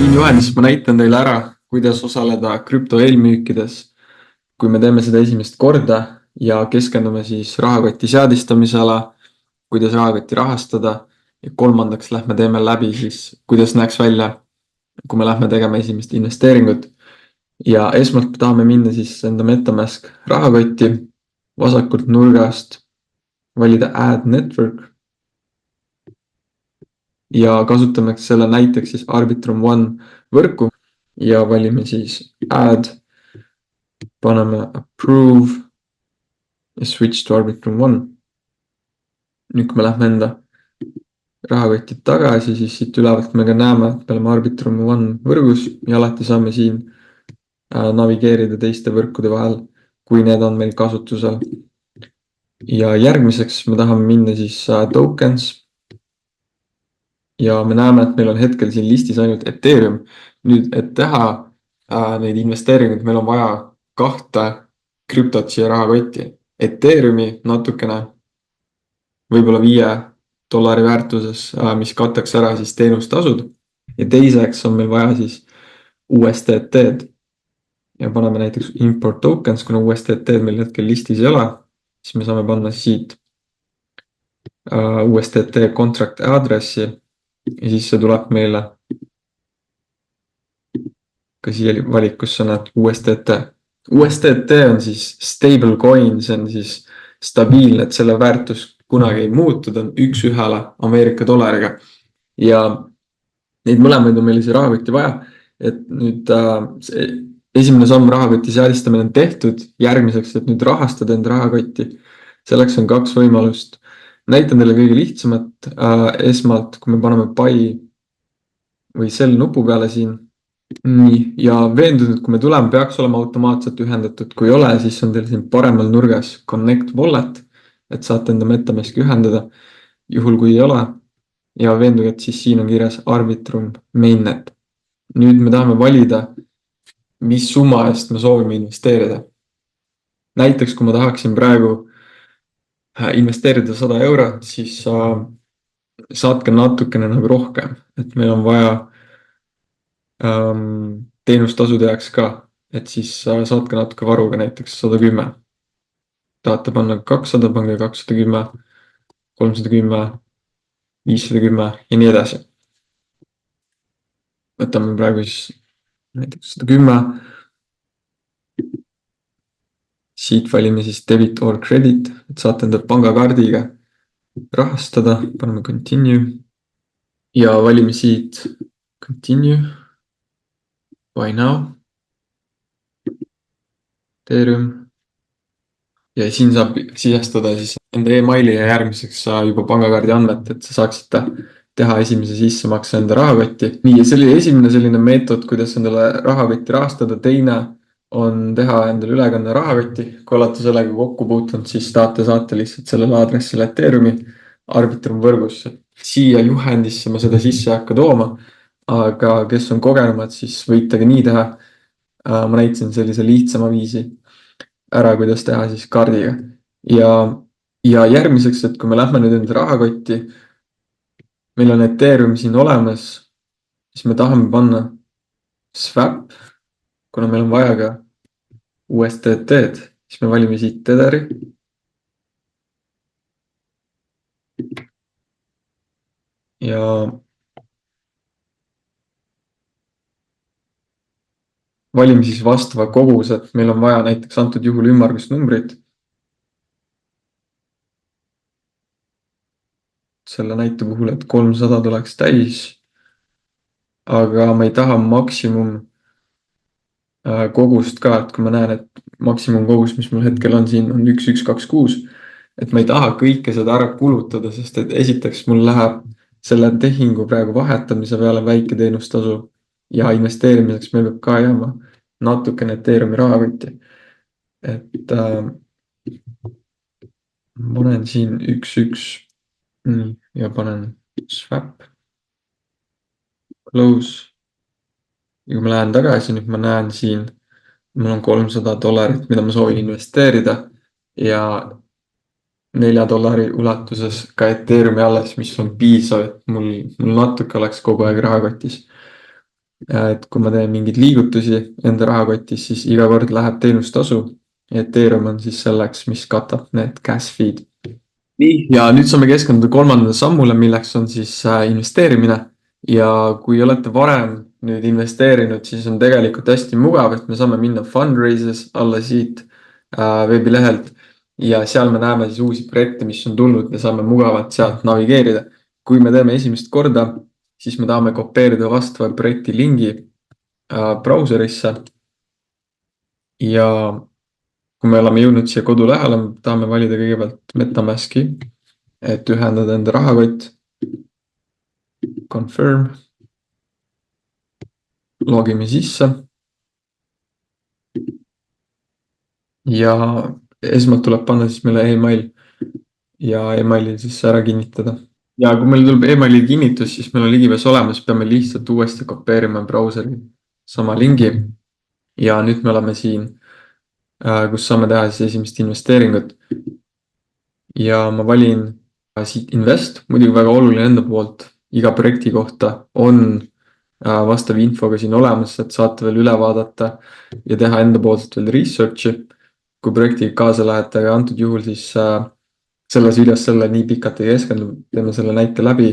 Siin juhendis ma näitan teile ära, kuidas osaleda krüpto eelmüükides, kui me teeme seda esimest korda ja keskendume siis rahakoti seadistamisele, kuidas rahakotti rahastada ja kolmandaks lähme teeme läbi siis, kuidas näeks välja, kui me lähme tegema esimest investeeringut. Ja esmalt tahame minna siis enda MetaMask rahakotti, vasakult nurgast valida Add Network ja kasutame selle näiteks siis Arbitrum One võrku ja valime siis Add, paneme Approve ja Switch to Arbitrum One. Nüüd kui me lähme enda rahakotti tagasi, siis siit ülevalt me ka näeme, et me oleme Arbitrum One võrgus ja alati saame siin navigeerida teiste võrkude vahel, kui need on meil kasutusel. Ja järgmiseks me tahame minna siis tokens ja me näeme, et meil on hetkel siin listis ainult Ethereum. Nüüd, et teha neid investeeringuid, meil on vaja 2 krüptot siia rahakotti. Ethereumi natukene, võib-olla $5 väärtuses, mis kataks ära siis teenustasud. Ja teiseks on meil vaja siis USDT-d. Ja paneme näiteks import tokens, kuna USDT-d meil hetkel listis ei ole, siis me saame panna siit USDT contract addressi ja siis see tuleb meile ka siia valikusse näed USDT. USDT on siis stable coin, see on siis stabiilne, et selle väärtus kunagi ei muutud, on 1:1 Ameerika dollariga. Ja neid mõlemaid on meil siia rahakotti vaja, et nüüd esimene samm rahakoti seadistamine on tehtud, järgmiseks, et nüüd rahastada enda rahakotti. Selleks on 2 võimalust. Näitan teile kõige lihtsamat. Esmalt, kui me paneme buy või sell nupu peale siin. Nii, ja veendunud, kui me tuleme, peaks olema automaatselt ühendatud. Kui ei ole, siis on teil siin paremal nurgas Connect Wallet, et saate enda MetaMaski ühendada. Juhul kui ei ole ja veenduge, et siis siin on kirjas Arbitrum Mainnet. Nüüd me tahame valida, mis summa eest me soovime investeerida. Näiteks, kui ma tahaksin praegu investeerida €100, siis saatke natukene nagu rohkem, et meil on vaja teenustasude jaoks ka, et siis saatke natuke varuga näiteks 110. Tahate panna 200, pange 210, 310, 510 ja nii edasi. Võtame praegu siis näiteks 110. Siit valime siis debit or credit, et saate enda pangakaardiga rahastada, paneme continue ja valime siit continue, buy now, Ethereum ja siin saab sisestada siis enda e-maili ja järgmiseks juba pangakaardi andmed, et sa saaksite teha esimese sissemakse enda rahakotti. Nii, ja see oli esimene selline meetod, kuidas endale rahakotti rahastada. Teine on teha endale ülekanne rahakotti. Kui olete sellega kokku puutunud, siis saate lihtsalt sellele aadressile Ethereumi Arbitrum võrgus. Siia juhendisse ma seda sisse hakka tooma, aga kes on kogenumad, siis võite ka nii teha. Ma näitasin sellise lihtsama viisi ära, kuidas teha siis kaardiga. Ja järgmiseks, et kui me lähme nüüd enda rahakotti, meil on Ethereum siin olemas, siis me tahame panna swap, kuna meil on vaja ka USDT-d, siis me valime siit Tetheri. Ja valime siis vastava koguse, et meil on vaja näiteks antud juhul ümmargusnumbrit. Selle näite puhul, et 300 tuleks täis, aga ma ei taha maksimum kogust ka, et kui ma näen, et maksimum kogus, mis mul hetkel on siin, on 1126, et ma ei taha kõike seda ära kulutada, sest et esiteks mul läheb selle tehingu praegu vahetamise peale väike teenustasu ja investeerimiseks meil peab ka jääma natukene Ethereumi rahakotti. Et panen siin 1-1 ja panen swap, close. Ja kui ma lähen tagasi, nüüd ma näen siin, mul on $300, mida ma soovin investeerida ja $4 ulatuses ka Ethereumi alles, mis on piisav, et mul natuke oleks kogu aeg rahakotis. et kui ma teen mingeid liigutusi enda rahakotis, siis iga kord läheb teenustasu. Ethereum on siis selleks, mis katab need gas fee'd. nii, ja nüüd saame keskenduda kolmandale sammule, milleks on siis investeerimine. ja kui olete varem nüüd investeerinud, siis on tegelikult hästi mugav, et me saame minna Fundraisers alla siit veebilehelt ja seal me näeme siis uusi projekte, mis on tulnud, me saame mugavalt sealt navigeerida. kui me teeme esimest korda, siis me tahame kopeerida vastava projekti lingi brauserisse. ja kui me oleme jõudnud siia kodulähele, tahame valida kõigepealt MetaMaski, et ühendada enda rahakott. Confirm. Logime sisse. ja esmalt tuleb panna siis meile email ja emaili siis ära kinnitada. ja kui meil tuleb emaili kinnitus, siis meil on ligipääs olemas, peame lihtsalt uuesti kopeerima brauseri sama lingi. ja nüüd me oleme siin, kus saame teha siis esimest investeeringut. ja ma valin siit invest, muidugi väga oluline enda poolt, iga projekti kohta on vastav info ka siin olemas, et saate veel üle vaadata ja teha enda poolt veel research'i, kui projektiga kaasa lähete, aga antud juhul siis selles videos selle nii pikalt ei keskendu, teeme selle näite läbi,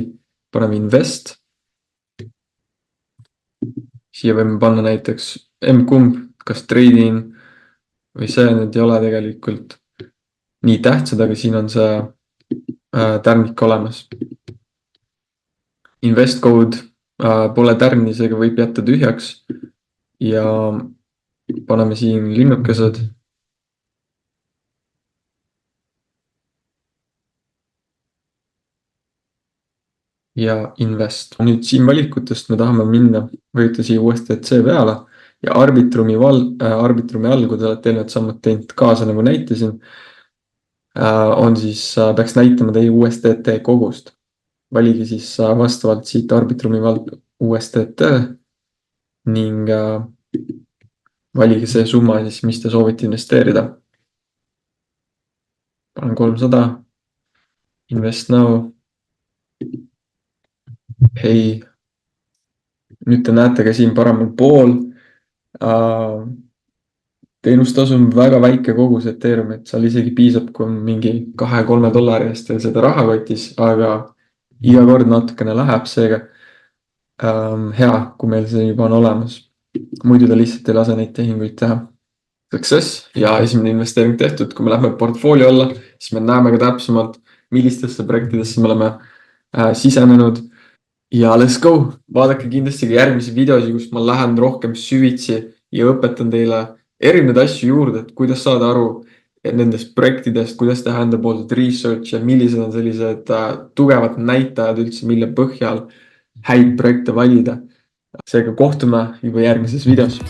paneme invest. Siia võime panna näiteks M-kumb, kas trade-in või see, need ei ole tegelikult nii tähtsad, aga siin on see tärnik olemas. Invest code pole tärni, seega võib jätta tühjaks ja paneme siin linnukesed. ja invest. nüüd siin valikutest me tahame minna, võita siia USDC peale ja Arbitrumi all, kui te olete eelnevalt sammud teinud kaasa, nagu näitasin, on siis, peaks näitama teie USDT kogust. Valige siis vastavalt siit Arbitrumi vald USDT ning valige see summa siis, mis te soovite investeerida. Panen 300, invest now. Hei, nüüd te näete ka siin paremal pool. Teenustasu on väga väike kogus Ethereum, et seal isegi piisab, kui on mingi $2-3 eest veel seda rahakotis, aga iga kord natukene läheb, seega hea, kui meil see juba on olemas. Muidu ta lihtsalt ei lase neid tehinguid teha. Success ja esimene investeering tehtud, kui me lähme portfoolio alla, siis me näeme ka täpsemalt, millistesse projektidesse me oleme sisenenud. Ja let's go, vaadake kindlasti ka järgmisi videosi, kus ma lähen rohkem süvitsi ja õpetan teile erinevaid asju juurde, et kuidas saada aru nendest projektidest, kuidas teha enda poolt research ja millised on sellised tugevad näitajad üldse, mille põhjal häid projekte valida. Seega kohtume juba järgmises videos.